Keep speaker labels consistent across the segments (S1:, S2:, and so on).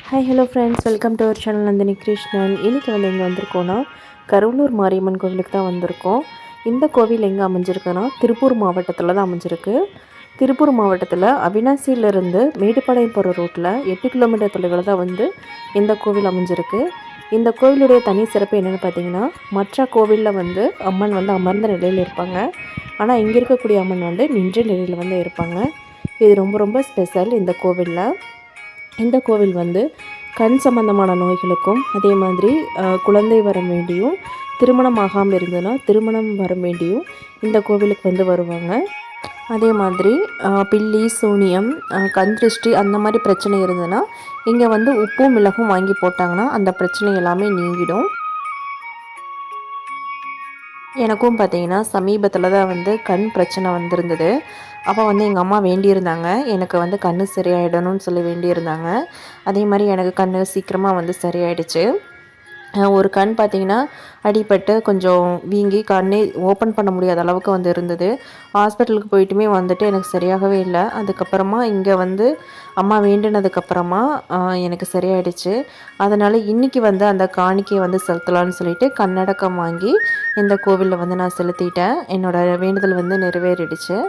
S1: Hi hello friends, welcome to our channel Nandini Krishnan. இன்றைக்கி எங்கே வந்திருக்கோன்னா கருவலூர் மாரியம்மன் கோவிலுக்கு தான் வந்திருக்கோம். இந்த கோவில் எங்கே அமைஞ்சிருக்குன்னா திருப்பூர் மாவட்டத்தில் தான் அமைஞ்சிருக்கு. திருப்பூர் மாவட்டத்தில் அவினாசியிலிருந்து மேட்டுப்பாளையம் போகிற ரோட்டில் 8 கிலோமீட்டர் தொலைவில் தான் இந்த கோவில் அமைஞ்சிருக்கு. இந்த கோவிலுடைய தனி சிறப்பு என்னென்னு பார்த்தீங்கன்னா, மற்ற கோவிலில் அம்மன் அமர்ந்த நிலையில் இருப்பாங்க. ஆனால் இங்கே இருக்கக்கூடிய அம்மன் நின்ற நிலையில் இருப்பாங்க. இது ரொம்ப ரொம்ப ஸ்பெஷல் இந்த கோவிலில். இந்த கோவில் கண் சம்பந்தமான நோய்களுக்கும், அதே மாதிரி குழந்தை வர வேண்டியும், திருமணம் ஆகாமல் இருந்ததுன்னா திருமணம் வர வேண்டியும் இந்த கோவிலுக்கு வருவாங்க. அதே மாதிரி பில்லி, சூனியம், கண் திருஷ்டி அந்த மாதிரி பிரச்சனை இருந்ததுன்னா இங்கே உப்பும் மிளகும் வாங்கி போட்டாங்கன்னா அந்த பிரச்சனை எல்லாமே நீங்கிடும். எனக்கும் பார்த்திங்கன்னா சமீபத்தில் தான் கண் பிரச்சனை வந்திருந்தது. அப்போ எங்கள் அம்மா வேண்டியிருந்தாங்க, எனக்கு கண் சரியாயிடணும்னு சொல்லி வேண்டியிருந்தாங்க. அதே மாதிரி எனக்கு கண் சீக்கிரமாக சரியாயிடுச்சு. ஒரு கண் பார்த்திங்கன்னா அடிபட்டு கொஞ்சம் வீங்கி கண்ணே ஓப்பன் பண்ண முடியாத அளவுக்கு இருந்தது. ஹாஸ்பிட்டலுக்கு போயிட்டுமே எனக்கு சரியாகவே இல்லை. அதுக்கப்புறமா இங்கே அம்மா வேண்டினதுக்கப்புறமா எனக்கு சரியாயிடுச்சு. அதனால் இன்றைக்கி அந்த காணிக்கையை செலுத்தலான்னு சொல்லிட்டு கண்ணடக்கம் வாங்கி இந்த கோவிலில் நான் செலுத்திட்டேன். என்னோடய வேண்டுதல் நிறைவேறிடுச்சு.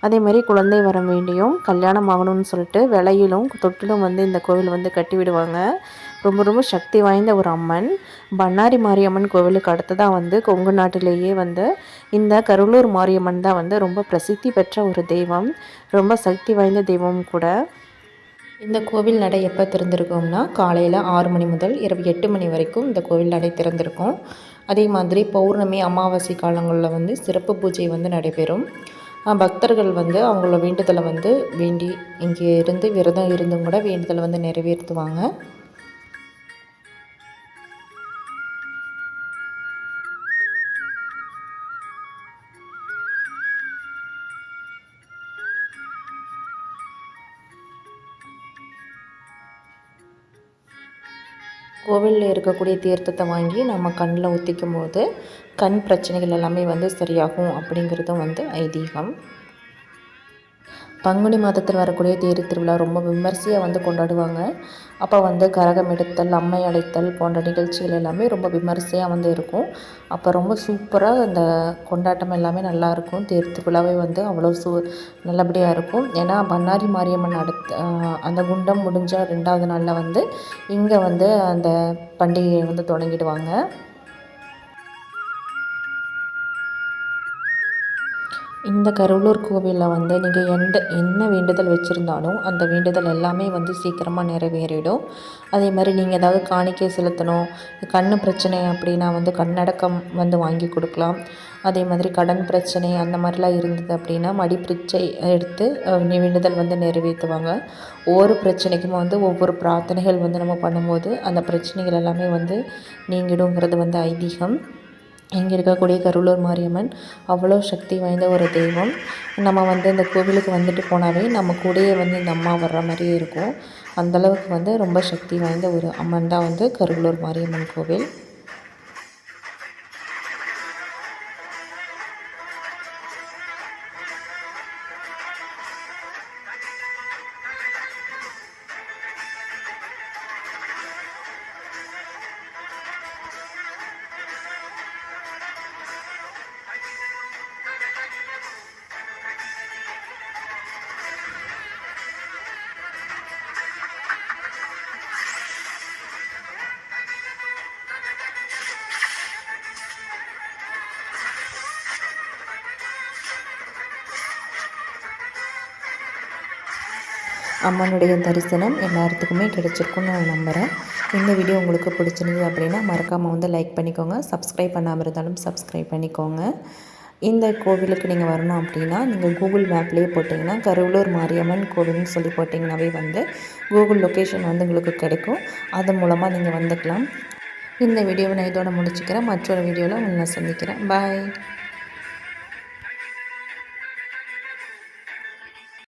S1: அதே மாதிரி குழந்தை வரம் வேண்டியும் கல்யாணம் ஆகணும்னு சொல்லிட்டு விலையிலும் தொட்டிலும் இந்த கோவில் கட்டி விடுவாங்க. ரொம்ப ரொம்ப சக்தி வாய்ந்த ஒரு அம்மன். பண்ணாரி மாரியம்மன் கோவிலுக்கு அடுத்ததாக கொங்கு நாட்டிலேயே இந்த கருவலூர் மாரியம்மன் தான் ரொம்ப பிரசித்தி பெற்ற ஒரு தெய்வம். ரொம்ப சக்தி வாய்ந்த தெய்வமும் கூட. இந்த கோவில் நடை எப்போ திறந்திருக்கோம்னா காலையில் 6 மணி முதல் இரவு 8 மணி வரைக்கும் இந்த கோவில் நடை திறந்திருக்கும். அதே மாதிரி பௌர்ணமி, அமாவாசை காலங்களில் சிறப்பு பூஜை நடைபெறும். பக்தர்கள் அவங்களோட வேண்டுதலை வேண்டி இங்கே இருந்து விரதம் இருந்தும் கூட வேண்டுதலை நிறைவேற்றுவாங்க. கோவிலில் இருக்கக்கூடிய தீர்த்தத்தை வாங்கி நம்ம கண்ணில் ஊற்றிக்கும் போது கண் பிரச்சனைகள் எல்லாமே சரியாகும் அப்படிங்கிறதும் ஐதீகம். பங்குனி மாதத்தில் வரக்கூடிய தேர் திருவிழா ரொம்ப விமர்சையாக கொண்டாடுவாங்க. அப்போ கரகம் எடுத்தல், அம்மை அழைத்தல் போன்ற நிகழ்ச்சிகள் எல்லாமே ரொம்ப விமர்சையாக இருக்கும். அப்போ ரொம்ப சூப்பராக அந்த கொண்டாட்டம் எல்லாமே நல்லாயிருக்கும். தேர் திருவிழாவே அவ்வளோ நல்லபடியாக இருக்கும். ஏன்னா பண்ணாரி மாரியம்மன் அந்த குண்டம் முடிஞ்ச 2வது நாளில் இங்கே அந்த பண்டிகையை தொடங்கிடுவாங்க. இந்த கருவலூர் கோவிலில் நீங்கள் என்ன வேண்டுதல் வச்சுருந்தாலும் அந்த வேண்டுதல் எல்லாமே சீக்கிரமாக நிறைவேறிடும். அதே மாதிரி நீங்கள் ஏதாவது காணிக்கை செலுத்தணும், கண் பிரச்சனை அப்படின்னா கண்ணடக்கம் வாங்கி கொடுக்கலாம். அதே மாதிரி கடன் பிரச்சனை அந்த மாதிரிலாம் இருந்தது அப்படின்னா மடி பிச்சை எடுத்து வேண்டுதல் நிறைவேற்றுவாங்க. ஒவ்வொரு பிரச்சனைக்கும் ஒவ்வொரு பிரார்த்தனைகள் நம்ம பண்ணும்போது அந்த பிரச்சனைகள் எல்லாமே நீங்கிடுங்கிறது ஐதீகம். இங்கே இருக்கக்கூடிய கருவலூர் மாரியம்மன் அவ்வளோ சக்தி வாய்ந்த ஒரு தெய்வம். நம்ம இந்த கோவிலுக்கு போனாவே நம்ம கூடயே இந்த அம்மா வர்ற மாதிரியே இருக்கும். அந்தளவுக்கு ரொம்ப சக்தி வாய்ந்த ஒரு அம்மன் தான் கருவலூர் மாரியம்மன் கோவில். அம்மனுடைய தரிசனம் எல்லாத்துக்குமே கிடைச்சிருக்குன்னு நான் நம்புகிறேன். இந்த வீடியோ உங்களுக்கு பிடிச்சிருந்தது அப்படின்னா மறக்காமல் லைக் பண்ணிக்கோங்க. சப்ஸ்கிரைப் பண்ணாமல் இருந்தாலும் சப்ஸ்கிரைப் பண்ணிக்கோங்க. இந்த கோவிலுக்கு நீங்கள் வரணும் அப்படின்னா நீங்கள் கூகுள் மேப்லேயே போட்டிங்கன்னா கருவலூர் மாரியம்மன் கோவில்னு சொல்லி போட்டிங்கனாவே கூகுள் லொக்கேஷன் உங்களுக்கு கிடைக்கும். அது மூலமாக நீங்கள் வந்துக்கலாம். இந்த வீடியோவை நான் இதோட முடிச்சுக்கிறேன். மற்றொரு வீடியோவில் உங்களை சந்திக்கிறேன். பாய்.